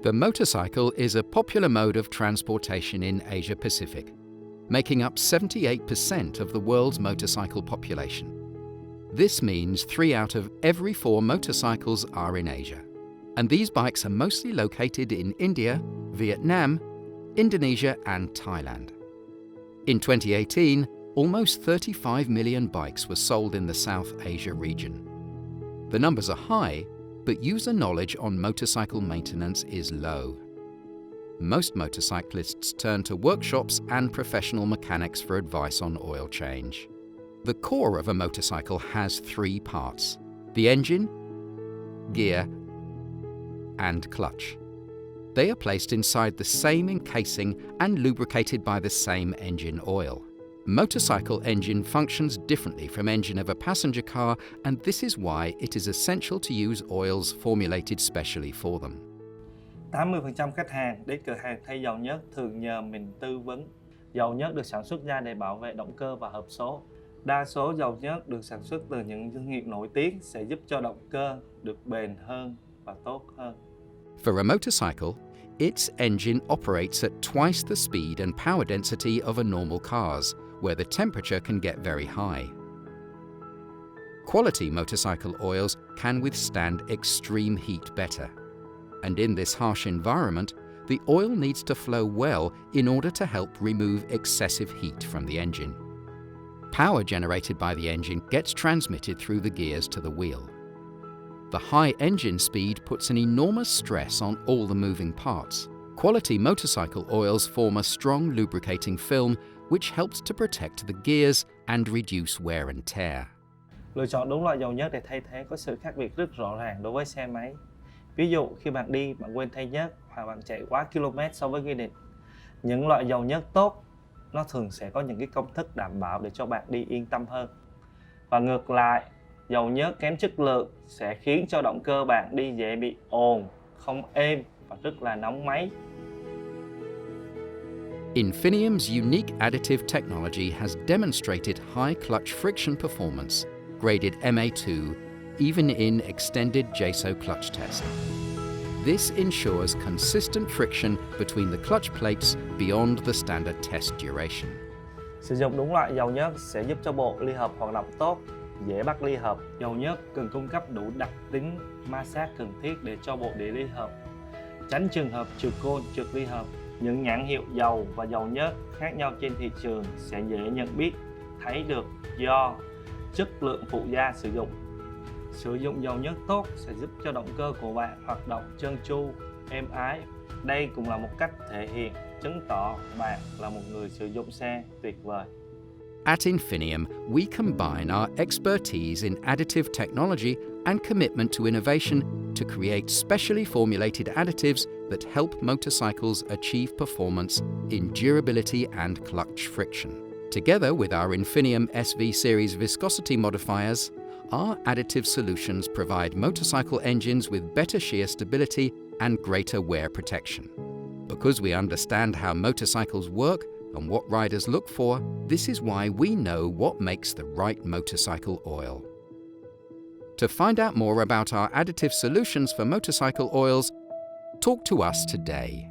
The motorcycle is a popular mode of transportation in Asia Pacific, making up 78% of the world's motorcycle population. This means 3 out of every 4 motorcycles are in Asia. And these bikes are mostly located in India, Vietnam, Indonesia and Thailand. In 2018, almost 35 million bikes were sold in the South Asia region. The numbers are high, but user knowledge on motorcycle maintenance is low. Most motorcyclists turn to workshops and professional mechanics for advice on oil change. The core of a motorcycle has 3 parts: the engine, gear, and clutch. They are placed inside the same encasing and lubricated by the same engine oil. Motorcycle engine functions differently from engine of a passenger car, and this is why it is essential to use oils formulated specially for them. 80% khách hàng đến cửa hàng thay dầu nhớt thường nhờ mình tư vấn. Dầu nhớt được sản xuất ra để bảo vệ động cơ và hộp số. Đa số dầu nhớt được sản xuất từ những thương hiệu nổi tiếng sẽ giúp cho động cơ được bền hơn và tốt hơn. For a motorcycle, its engine operates at twice the speed and power density of a normal car's, where the temperature can get very high. Quality motorcycle oils can withstand extreme heat better. And in this harsh environment, the oil needs to flow well in order to help remove excessive heat from the engine. Power generated by the engine gets transmitted through the gears to the wheel. The high engine speed puts an enormous stress on all the moving parts. Quality motorcycle oils form a strong lubricating film which helps to protect the gears and reduce wear and tear. Lựa chọn đúng loại dầu nhớt để thay thế có sự khác biệt rất rõ ràng đối với xe máy. Ví dụ khi bạn đi bạn quên thay nhớt hoặc bạn chạy quá km so với quy định. Những loại dầu nhớt tốt nó thường sẽ có những cái công thức đảm bảo để cho bạn đi yên tâm hơn. Và ngược lại, dầu nhớt kém chất lượng sẽ khiến cho động cơ bạn đi dễ bị ồn, không êm và rất là nóng máy. Infineum's unique additive technology has demonstrated high clutch friction performance, graded MA2, even in extended JSO clutch test. This ensures consistent friction between the clutch plates beyond the standard test duration. Sử dụng đúng loại dầu nhớt sẽ giúp cho bộ ly hợp hoạt động tốt, dễ bắt ly hợp. Dầu nhớt cần cung cấp đủ đặc tính ma sát cần thiết để cho bộ đĩa ly hợp, tránh trường hợp trượt côn, trượt ly hợp. Những nhãn hiệu dầu và dầu nhớt khác nhau trên thị trường sẽ dễ nhận biết, thấy được do chất lượng phụ gia sử dụng. Sử dụng dầu nhớt tốt sẽ giúp cho động cơ của bạn hoạt động trơn tru, êm ái. Đây cũng là một cách thể hiện, chứng tỏ bạn là một người sử dụng xe tuyệt vời. At Infineum, we combine our expertise in additive technology and commitment to innovation to create specially formulated additives that help motorcycles achieve performance in durability and clutch friction. Together with our Infineum SV series viscosity modifiers, our additive solutions provide motorcycle engines with better shear stability and greater wear protection. Because we understand how motorcycles work and what riders look for, this is why we know what makes the right motorcycle oil. To find out more about our additive solutions for motorcycle oils, talk to us today.